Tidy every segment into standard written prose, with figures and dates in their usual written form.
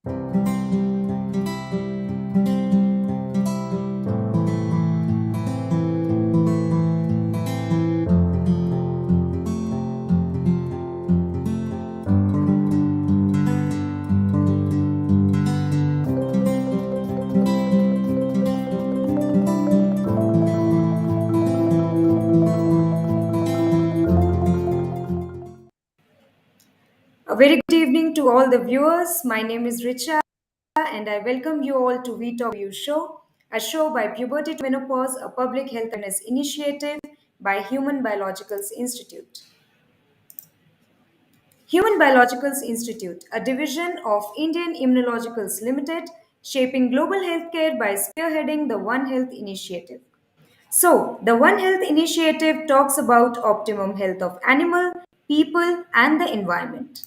A very good evening to all the viewers. My name is Richa and I welcome you all to We Talk You Show, a show by Puberty to Menopause, a public health awareness initiative by Human Biologicals Institute. Human Biologicals Institute, a division of Indian Immunologicals Limited, shaping global healthcare by spearheading the One Health initiative. So, the One Health initiative talks about optimum health of animal, people, and the environment.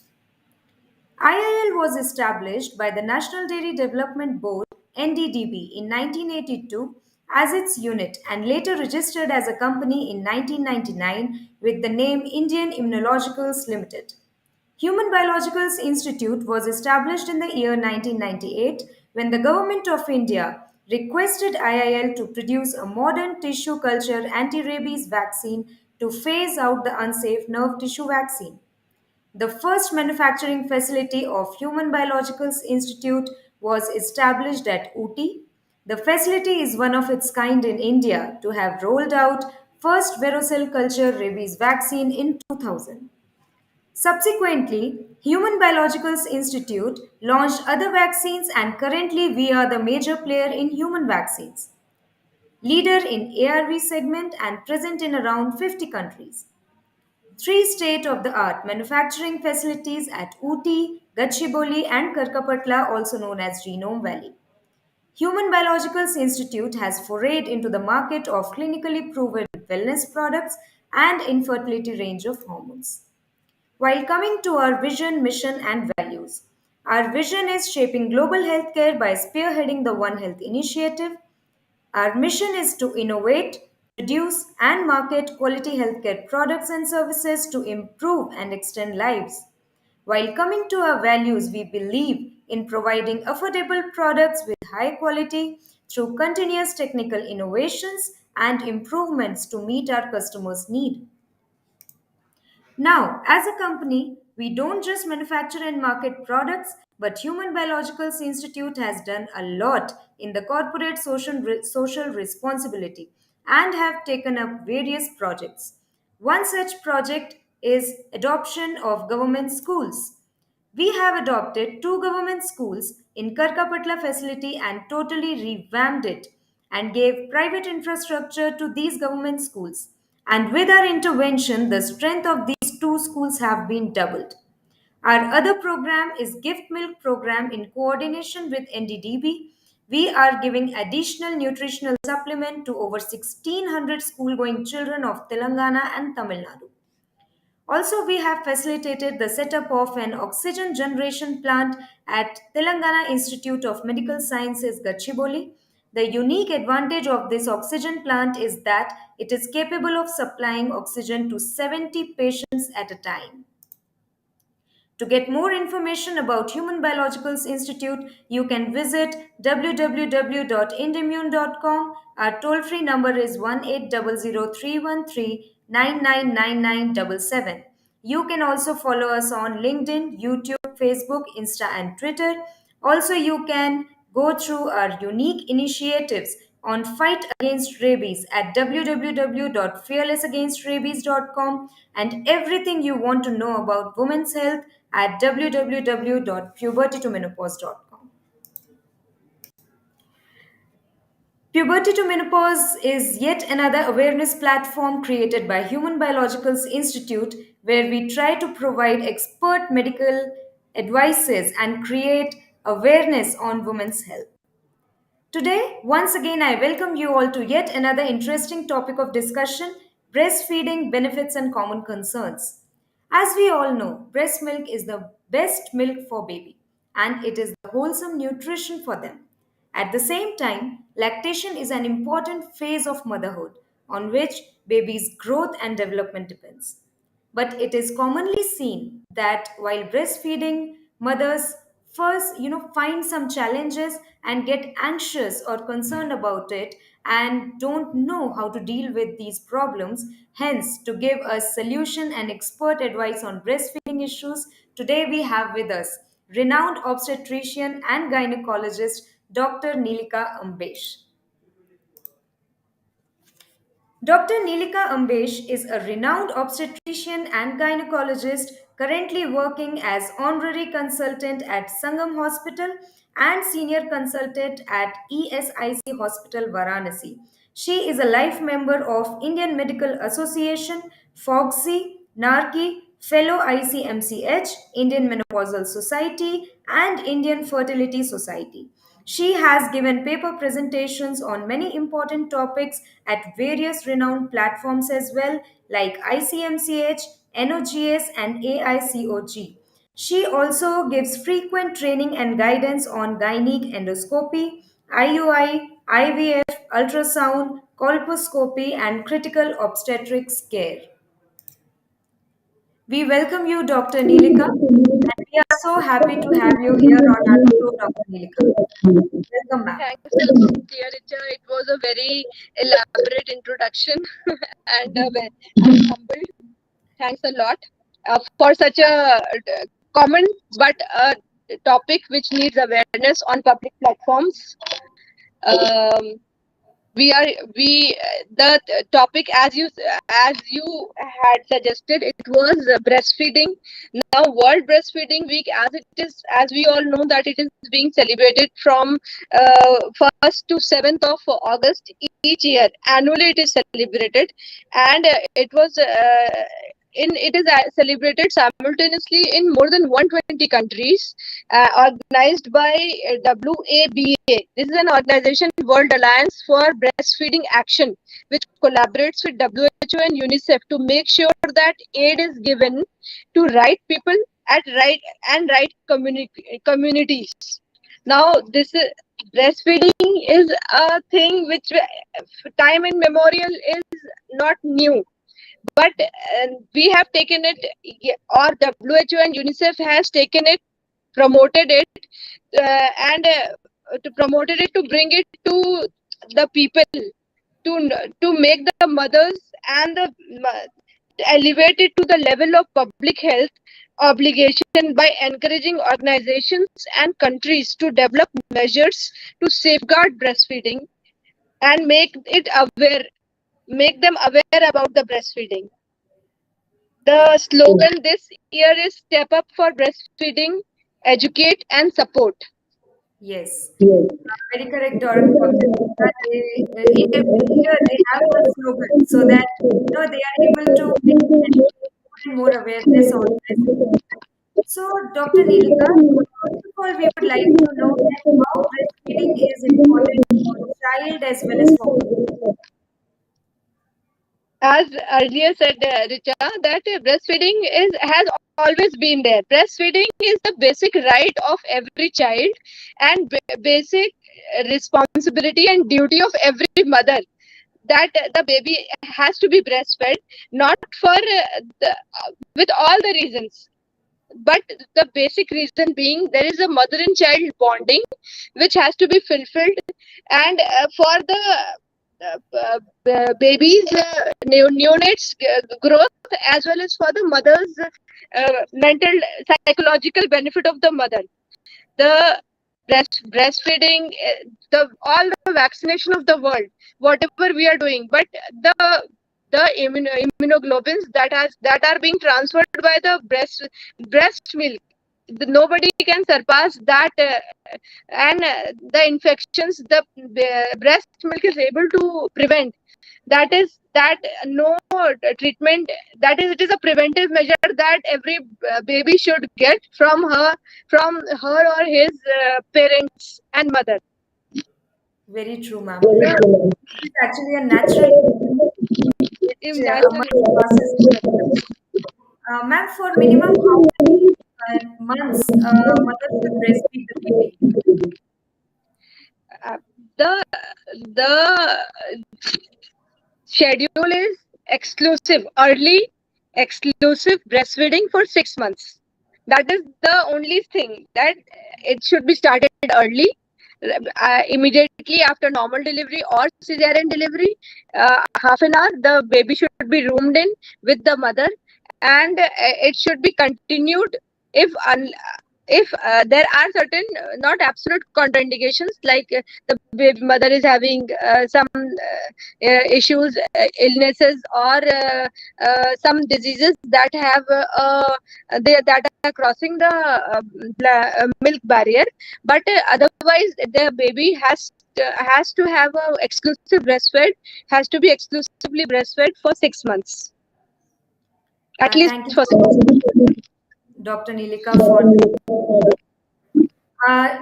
IIL was established by the National Dairy Development Board (NDDB) in 1982 as its unit and later registered as a company in 1999 with the name Indian Immunologicals Limited. Human Biologicals Institute was established in the year 1998 when the Government of India requested IIL to produce a modern tissue culture anti-rabies vaccine to phase out the unsafe nerve tissue vaccine. The first manufacturing facility of Human Biologicals Institute was established at Ooty. The facility is one of its kind in India to have rolled out first varicella culture rabies vaccine in 2000. Subsequently, Human Biologicals Institute launched other vaccines and currently we are the major player in human vaccines, leader in ARV segment and present in around 50 countries. Three state of the art manufacturing facilities at Ooty, Gachibowli, and Karkapatla, also known as Genome Valley. Human Biologicals Institute has forayed into the market of clinically proven wellness products and infertility range of hormones. While coming to our vision, mission, and values, our vision is shaping global healthcare by spearheading the One Health initiative. Our mission is to innovate, produce, and market quality healthcare products and services to improve and extend lives. While coming to our values, we believe in providing affordable products with high quality through continuous technical innovations and improvements to meet our customers' need. Now, as a company, we don't just manufacture and market products, but Human Biologicals Institute has done a lot in the corporate social responsibility and have taken up various projects. One such project is adoption of government schools. We have adopted two government schools in Karkapatla facility and totally revamped it and gave private infrastructure to these government schools. And with our intervention, the strength of these two schools have been doubled. Our other program is Gift Milk program in coordination with NDDB. We are giving additional nutritional supplement to over 1600 school going children of Telangana and Tamil Nadu. Also, we have facilitated the setup of an oxygen generation plant at Telangana Institute of Medical Sciences, Gachibowli. The unique advantage of this oxygen plant is that it is capable of supplying oxygen to 70 patients at a time. To get more information about Human Biologicals Institute, you can visit www.indimmune.com. Our toll free number is 1-800-313-999977. You can also follow us on LinkedIn, YouTube, Facebook, Insta, and Twitter. Also, you can go through our unique initiatives on fight against rabies at www.fearlessagainstrabies.com and everything you want to know about women's health at www.pubertytomenopause.com. Puberty to Menopause is yet another awareness platform created by Human Biologicals Institute where we try to provide expert medical advices and create awareness on women's health. Today, once again, I welcome you all to yet another interesting topic of discussion: breastfeeding benefits and common concerns. As we all know, breast milk is the best milk for baby and it is the wholesome nutrition for them. At the same time, lactation is an important phase of motherhood on which baby's growth and development depends. But it is commonly seen that while breastfeeding, mothers first, find some challenges and get anxious or concerned about it and don't know how to deal with these problems. Hence, to give us solution and expert advice on breastfeeding issues, today we have with us renowned obstetrician and gynecologist Dr. Nilika Ambesh. Dr. Nilika Ambesh is a renowned obstetrician and gynecologist currently working as honorary consultant at Sangam Hospital and senior consultant at ESIC Hospital Varanasi. She is a life member of Indian Medical Association, FOGSI, NARCI, fellow ICMCH, Indian Menopausal Society, and Indian Fertility Society. She has given paper presentations on many important topics at various renowned platforms as well, like ICMCH, NOGS, and AICOG. She also gives frequent training and guidance on gynec endoscopy, IUI, IVF, ultrasound, colposcopy, and critical obstetrics care. We welcome you, Dr. Nilika, and we are so happy to have you here on our show, Dr. Nilika. Welcome, ma'am. Thanks a lot, dear Richa. It was a very elaborate introduction, and I'm humbled. Thanks a lot for such a common but a topic which needs awareness on public platforms. Um, we the topic, as you had suggested, it was breastfeeding. Now World Breastfeeding Week, as we all know, that it is being celebrated from 1st to 7th of August each year. Annually it is celebrated, and it is celebrated simultaneously in more than 120 countries, organized by WABA. This is an organization, World Alliance for Breastfeeding Action, which collaborates with WHO and UNICEF to make sure that aid is given to right people at right communities. Now, this is breastfeeding is a thing which time immemorial is not new, but we have taken it, or WHO and UNICEF has taken it, promoted it, and to promoted it, to bring it to the people, to make the mothers and the elevate it to the level of public health obligation by encouraging organizations and countries to develop measures to safeguard breastfeeding and make them aware about the breastfeeding. The slogan this year is Step Up for Breastfeeding, Educate and Support. Yes, very correct, Dr. Nilika. In every year they have a slogan so that they are able to make more and more awareness on breastfeeding. So, Dr. Nilika, first of all, we would like to know that how breastfeeding is important for child as well as for mother. As earlier said, Richa, that breastfeeding has always been there. Breastfeeding is the basic right of every child, and basic responsibility and duty of every mother, that the baby has to be breastfed, not for with all the reasons, but the basic reason being there is a mother and child bonding which has to be fulfilled, and for the babies neonates growth, as well as for the mother's mental psychological benefit of the mother. The breastfeeding, the all the vaccination of the world, whatever we are doing, but the immunoglobulins that are being transferred by the breast milk, nobody can surpass that, and the infections the breast milk is able to prevent, that no treatment, that is, it is a preventive measure that every baby should get from her or his parents and mother. Very true, ma'am. Because it is actually a natural which a Natural. mother passes to the child. Ma'am, for minimum how many months mother should breastfeed the baby? uh, the the schedule is exclusive breastfeeding for 6 months. That is the only thing, that it should be started early, immediately after normal delivery or cesarean delivery. Half an hour the baby should be roomed in with the mother, and it should be continued if there are certain not absolute contraindications, like the baby mother is having some issues, illnesses, or some diseases that have that are crossing the milk barrier. But otherwise the baby has to have a exclusive breastfed, has to be exclusively breastfed for 6 months, at least Thank you for so much, 6 months. Dr. Nilika, for this.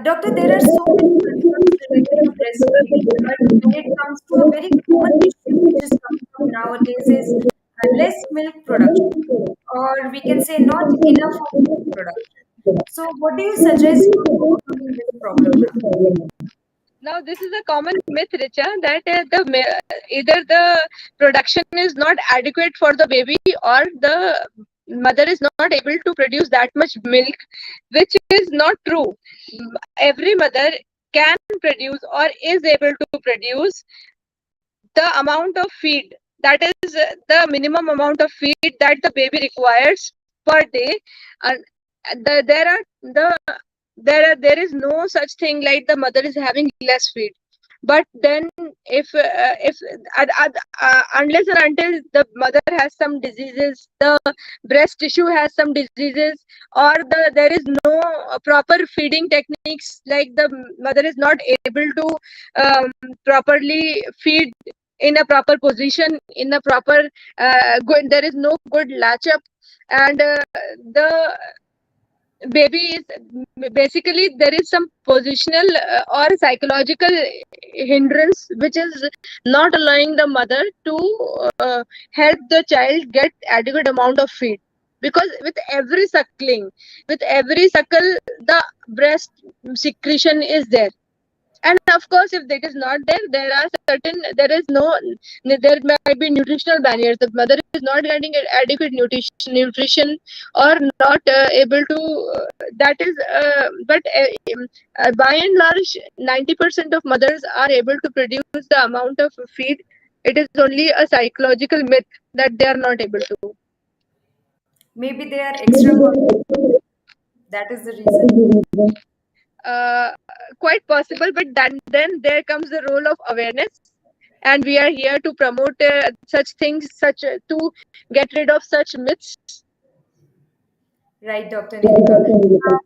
Doctor, there are so many concerns related to breastfeeding, but when it comes to a very common issue which is coming up nowadays is less milk production, or we can say not enough of milk production. So, what do you suggest for overcoming this problem now? Now, this is a common myth, Richa, that either the production is not adequate for the baby, or the mother is not able to produce that much milk, which is not true. Every mother can produce or is able to produce the amount of feed, that is the minimum amount of feed that the baby requires per day. And the there is no such thing like the mother is having less feed. But then if unless and until the mother has some diseases, the breast tissue has some diseases, or there is no proper feeding techniques, like the mother is not able to properly feed in a proper position, in a proper good, there is no good latch up, and the baby is basically, there is some positional or psychological hindrance which is not allowing the mother to help the child get adequate amount of feed. Because with every suckling, with every suckle, the breast secretion is there. And of course, if that is not there, there is no, there might be nutritional barriers. The mother is not getting adequate nutrition, or not able to that is but by and large 90% of mothers are able to produce the amount of feed. It is only a psychological myth that they are not able to. Maybe they are extra confident. That is the reason. uh, Quite possible, but then there comes the role of awareness, and we are here to promote such things, such to get rid of such myths. Right, Dr. Nilika.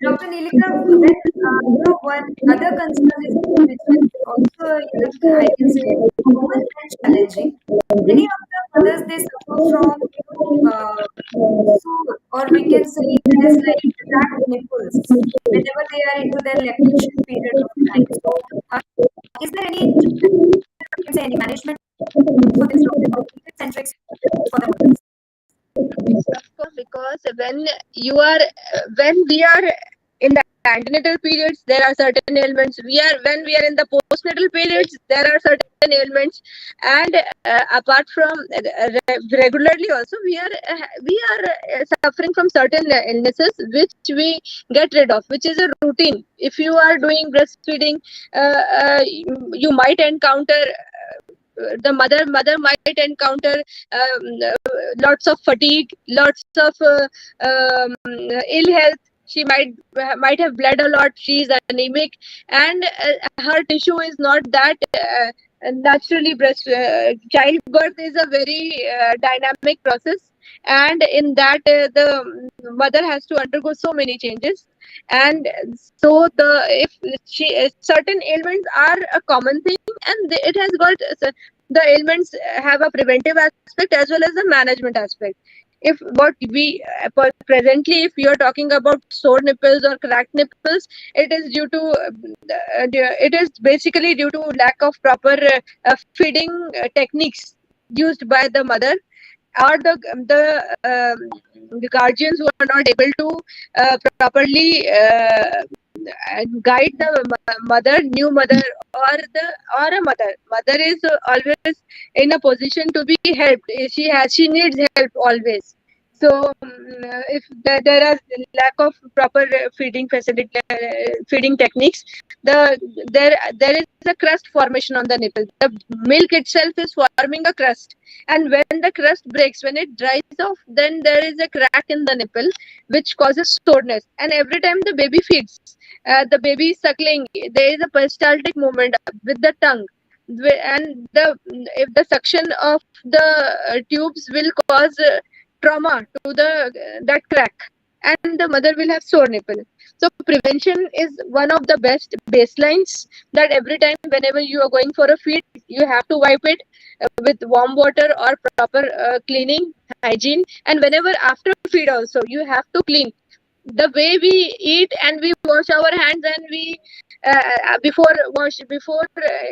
Dr. Nilika, when one other concern is there, which is also, I can say, common and challenging. Many of the mothers they suffer from, sore, or we can say it as like cracked nipples whenever they are into their lactation period of time. So, is there any, you can say, any management for this, doctor, or tips and tricks for the mothers? Of course, because when we are in the antenatal periods, there are certain ailments. When we are in the postnatal periods, there are certain ailments, and apart from regularly also, we are suffering from certain illnesses which we get rid of, which is a routine. If you are doing breastfeeding, you might encounter the mother might encounter lots of fatigue, lots of ill health. She might have bled a lot. She is anemic, and her tissue is not that naturally breast. Childbirth is a very dynamic process, and in that the mother has to undergo so many changes. And so the if she certain ailments are a common thing, and it has got the ailments have a preventive aspect as well as a management aspect. If what we presently, if you are talking about sore nipples or cracked nipples, it is due to it is basically due to lack of proper feeding techniques used by the mother, or the guardians who are not able to properly guide the new mother, or a mother is always in a position to be helped. She needs help always. So if there are lack of proper feeding facility, feeding techniques, there is a crust formation on the nipple. The milk itself is forming a crust, and when the crust breaks, when it dries off, then there is a crack in the nipple, which causes soreness. And every time the baby feeds, the baby is suckling, there is a peristaltic movement with the tongue, and the if the suction of the tubes will cause trauma to the that crack, and the mother will have sore nipple. So prevention is one of the best baselines, that every time whenever you are going for a feed, you have to wipe it with warm water or proper cleaning hygiene. And whenever after feed also, you have to clean the way we eat, and we wash our hands, and we before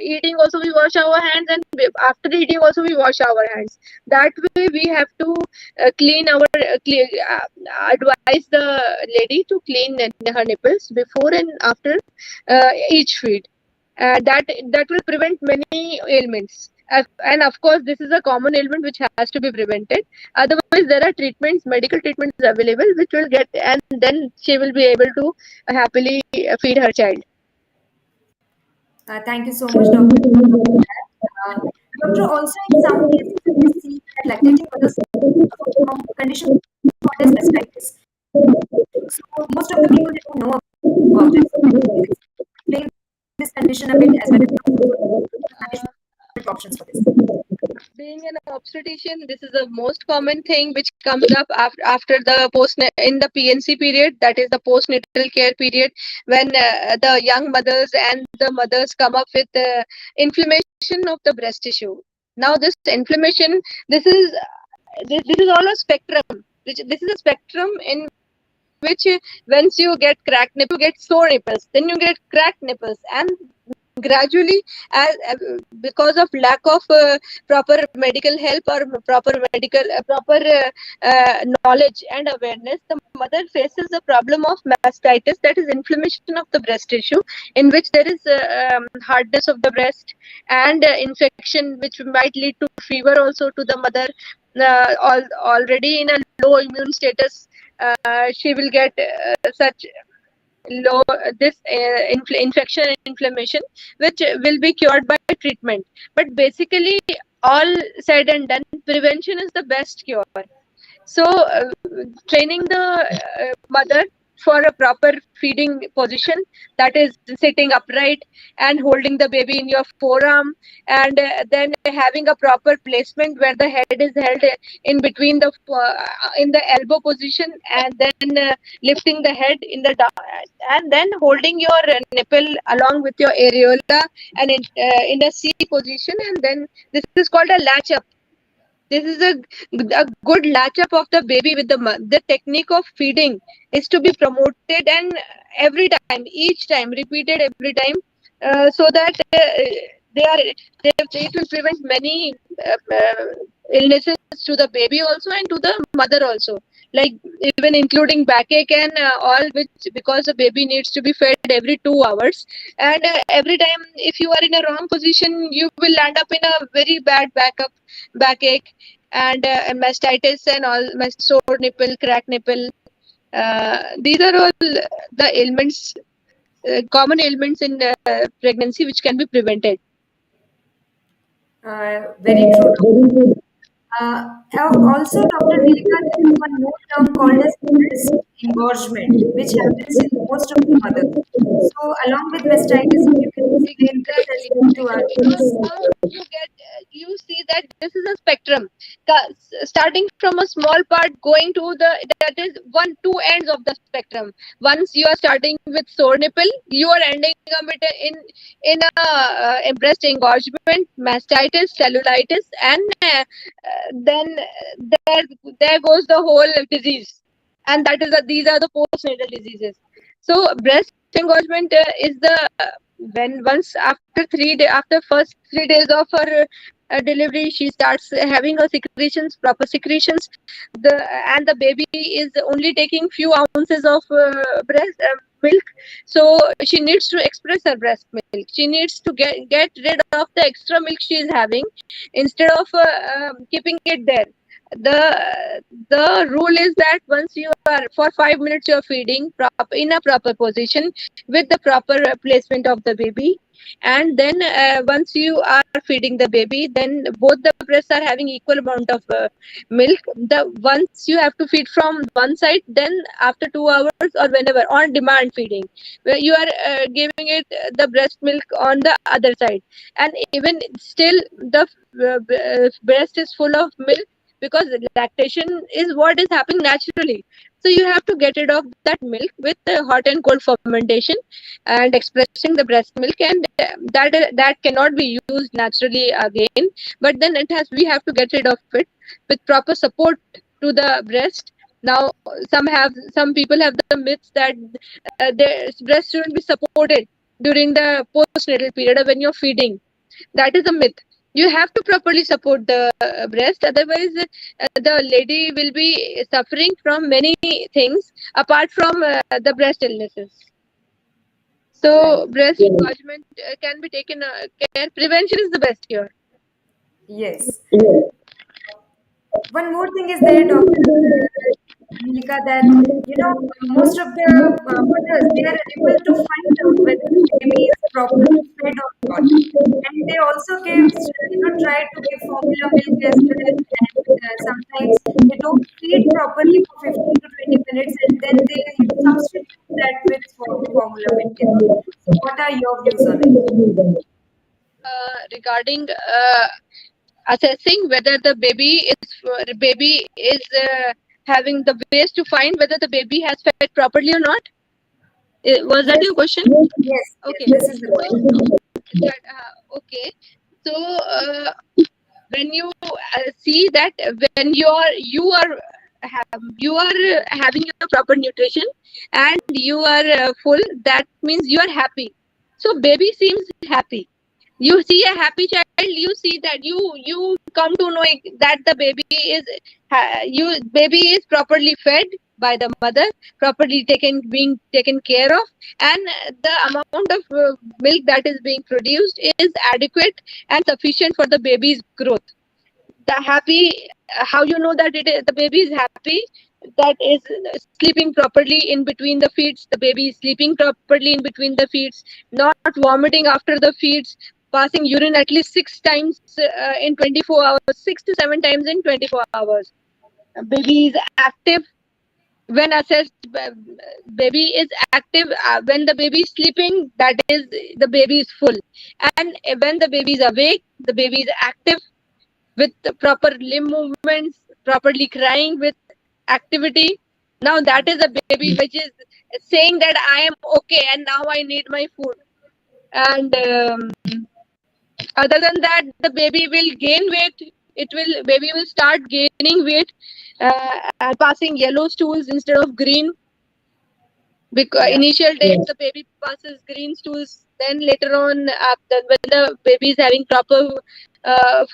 eating also we wash our hands, and after eating also we wash our hands. That way we have to clean our advise the lady to clean her nipples before and after each feed. That will prevent many ailments. And of course, this is a common ailment which has to be prevented. Otherwise, there are treatments, medical treatments available, which will get, and then she will be able to happily feed her child. Thank you so much, Doctor. Uh, Doctor, also in some cases, we see that lactating mothers suffer from a condition called as mastitis. So most of the people they don't know about it. So please explain this condition a bit as well as management options for this. Being an obstetrician, this is the most common thing which comes up after the post in the PNC period, that is the postnatal care period, when the young mothers and the mothers come up with inflammation of the breast tissue. Now this inflammation, this is this is all a spectrum. This is a spectrum in which once you get cracked nipple, you get sore nipples, then you get cracked nipples, and gradually, as because of lack of proper medical help or proper knowledge and awareness, the mother faces the problem of mastitis, that is inflammation of the breast tissue, in which there is hardness of the breast and infection, which might lead to fever also to the mother. Already in a low immune status, she will get such low this infection and inflammation, which will be cured by treatment. But basically, all said and done, prevention is the best cure. So training the mother for a proper feeding position, that is sitting upright and holding the baby in your forearm, and then having a proper placement where the head is held in between the in the elbow position, and then lifting the head in the and then holding your nipple along with your areola, and in a C position, and then this is called a latch up. This is a good latch up of the baby with the technique of feeding is to be promoted, and every time, each time, repeated every time, so that they are they will prevent many illnesses to the baby also and to the mother also, like even including backache and all, which because the baby needs to be fed every 2 hours, and every time if you are in a wrong position, you will land up in a very bad backache, and mastitis and all, sore nipple, cracked nipple. These are all the ailments, common ailments in pregnancy, which can be prevented. Very true, Doctor. Also, Dr. Nilika, there is one more term called as breast engorgement, which happens in most of the mothers. So, along with mastitis, if you can explain this as Exactly. well to our viewers. Now you get you see that this is a spectrum, starting from a small part, going to the, that is two ends of the spectrum. Once you are starting with sore nipple, you are ending up with in a breast engorgement, mastitis, cellulitis, and then there goes the whole disease, and that is these are the postnatal diseases. So breast engorgement is the when once after 3 day, after first 3 days of her delivery, she starts having her secretions, proper secretions, the and the baby is only taking few ounces of breast milk, so she needs to express her breast milk. She needs to get rid of the extra milk she is having, instead of keeping it there. the rule is that once you are for 5 minutes you're feeding in a proper position with the proper placement of the baby, and then once you are feeding the baby, then both the breasts are having equal amount of milk. The once you have to feed from one side, then after 2 hours or whenever on demand feeding, where you are giving it the breast milk on the other side, and even still the breast is full of milk, because lactation is what is happening naturally. So you have to get rid of that milk with hot and cold fermentation and expressing the breast milk, and that cannot be used naturally again. But then it has we have to get rid of it with proper support to the breast. Now some people have the myths that their breast shouldn't be supported during the postnatal period or when you're feeding. That is a myth. You have to properly support the breast, otherwise the lady will be suffering from many things apart from the breast illnesses. Right. So breast enlargement can be taken care. Prevention is the best cure. Yes. One more thing is there, Dr. Nilika, that most of the mothers, they are unable to find out whether the baby is properly fed or not, and they also give try to give formula milk as well, and sometimes they don't feed properly for 15 to 20 minutes, and then they substitute that with formula milk and all. So, what are your views on it? Regarding assessing whether the baby is having the ways to find whether the baby has fed properly or not. Was that Yes, your question? yes, Okay. this is the question. Okay. So when you see that when you are having your proper nutrition and you are full, that means you are happy. So baby seems happy. You see a happy child, you see that you come to know that the baby is baby is properly fed by the mother, properly being taken care of, and the amount of milk that is being produced is adequate and sufficient for the baby's growth. The happy, how you know that the baby is happy, that is sleeping properly in between the feeds, the baby is sleeping properly in between the feeds, not vomiting after the feeds, passing urine at least 6 times in 24 hours, 6 to 7 times in 24 hours. Baby is active when assessed. Baby is active when the baby is sleeping, that is the baby is full, and when the baby is awake, the baby is active with the proper limb movements, properly crying with activity. Now that is a baby which is saying that I am okay and now I need my food. And other than that, the baby will gain weight. Baby will start gaining weight, and passing yellow stools instead of green. Because Yeah. initial days the baby passes green stools, then later on, when the baby is having proper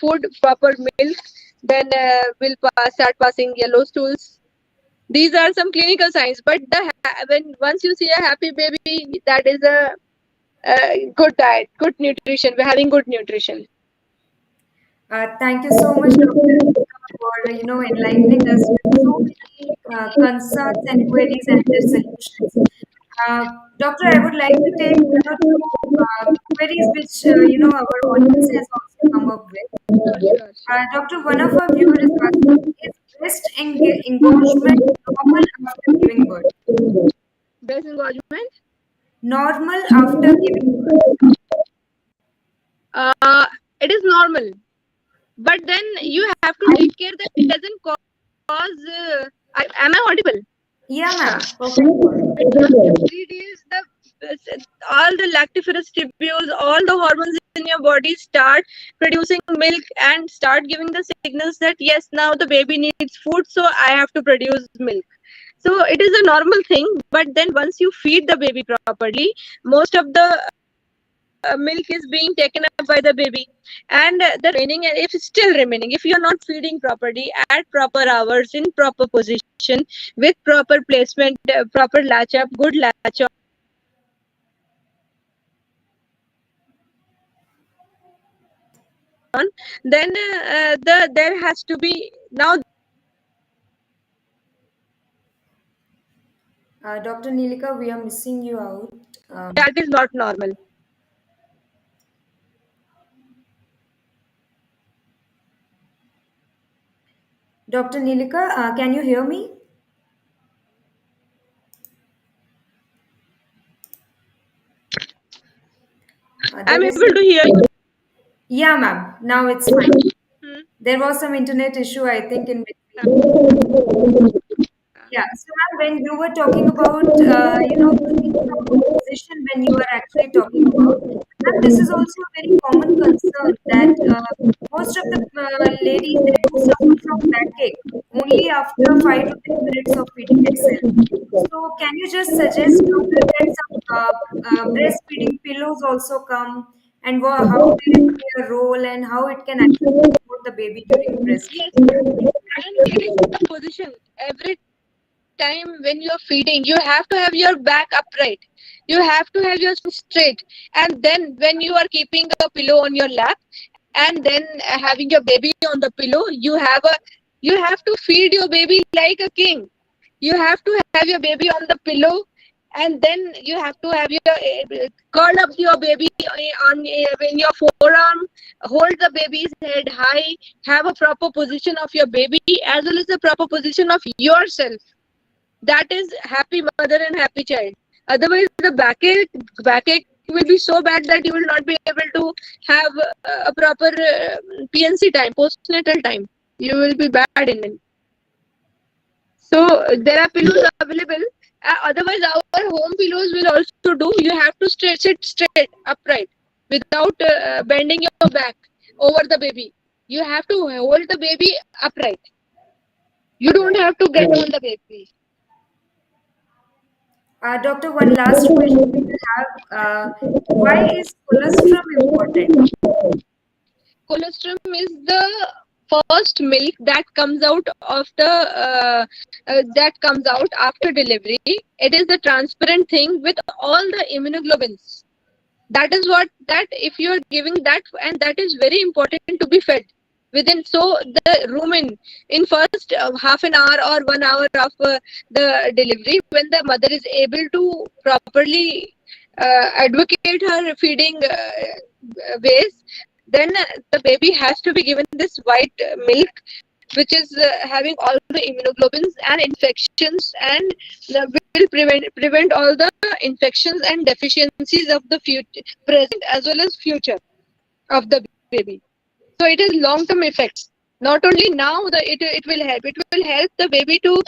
food, proper milk, then start passing yellow stools. These are some clinical signs, but when once you see a happy baby, that is a good diet, good nutrition. We're having good nutrition. Thank you so much, Dr. Nilika, for enlightening us with so many concerns and queries and their solutions. Uh, Doctor, I would like to take one or two queries which our audience has also come up with. Sure, sure. Doctor, one of our viewers is asking: Is breast engorgement normal after giving birth? Breast engorgement. Normal after giving birth. Uh, it is normal, but then you have to take care that it doesn't cause. Am I audible? Yeah, Yeah. ma'am. Perfectly audible. 3 days, all the lactiferous tubules, all the hormones in your body start producing milk and start giving the signals that yes, now the baby needs food, so I have to produce milk. So it is a normal thing, but then once you feed the baby properly, most of the milk is being taken up by the baby, and the remaining, if it's still remaining, if you're not feeding properly at proper hours in proper position with proper placement, proper latch up, good latch on, then there has to be now Dr. Nilika, we are missing you out. Um, That is not normal. Dr. Nilika, can you hear me? I'm There able is to hear you. Yeah, ma'am. Now it's fine. Hmm. There was some internet issue, I think, in between. Yeah. So, ma'am, when you were talking about, the position when you are actually talking about, ma'am, this is also a very common concern that most of the ladies they do suffer from backache only after 5 to 10 minutes of feeding itself. So, can you just suggest, doctor, that some breastfeeding pillows also come, and how will it play a role, and how it can actually support the baby during Yes, breastfeeding? and it is the position. Every time when you're feeding, you have to have your back upright. You have to have your spine straight. And then when you are keeping a pillow on your lap, and then having your baby on the pillow, you have to feed your baby like a king. You have to have your baby on the pillow, and then you have to have your curl up your baby on in your forearm, hold the baby's head high, have a proper position of your baby as well as the proper position of yourself. That is happy mother and happy child. Otherwise the backache will be so bad that you will not be able to have a proper PNC time, postnatal time. You will be bad in it. So there are pillows available. Otherwise, our home pillows will also do. You have to sit straight, upright, without bending your back over the baby. You have to hold the baby upright. You don't Right. have to get on the baby. Doctor, one last question we will have. Why is colostrum important? Colostrum is the first milk that comes out of the that comes out after delivery. It is the transparent thing with all the immunoglobulins. That is what that if you are giving that, and that is very important to be fed within. So the rumen in first half an hour or 1 hour of the delivery, when the mother is able to properly advocate her feeding ways, then the baby has to be given this white milk, which is having all the immunoglobulins and infections, and will prevent all the infections and deficiencies of the future, present as well as future of the baby. So it is long term effects. Not only now, it will help. It will help the baby to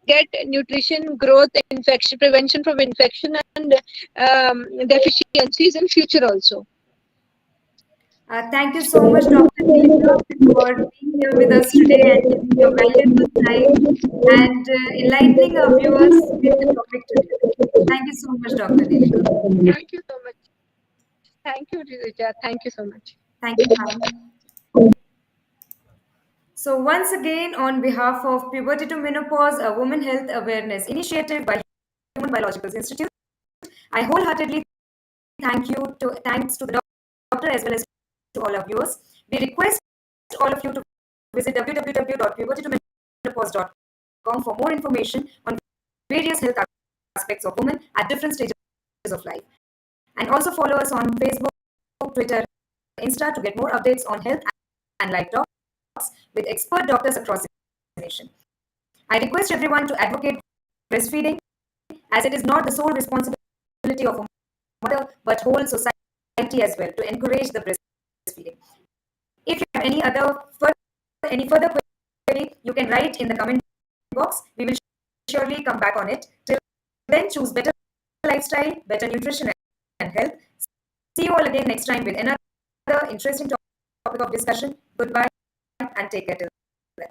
get nutrition, growth, infection prevention from infection, and deficiencies in future also. Thank you so much, Dr. Nilika, for being here with us today and giving your valuable time and enlightening our viewers with the topic today. Thank you so much, Dr. Nilika. Thank you so much. Thank you, Rija. Thank you so much. Thank you, ma'am. So, once again, on behalf of Puberty to Menopause, a Women Health Awareness Initiative by Human Biologicals Institute, I wholeheartedly thanks to the doctor as well as to all our viewers. We request all of you to visit www.pubertytomenopause.com for more information on various health aspects of women at different stages of life. And also follow us on Facebook, Twitter, Insta to get more updates on health and life talks with expert doctors across the nation. I request everyone to advocate breastfeeding as it is not the sole responsibility of a mother but whole society as well to encourage the breastfeeding. If you have any further query, you can write in the comment box. We will surely come back on it. Till then, choose better lifestyle, better nutrition and health. See you all again next time with another interesting topic of discussion. Goodbye and take care till then.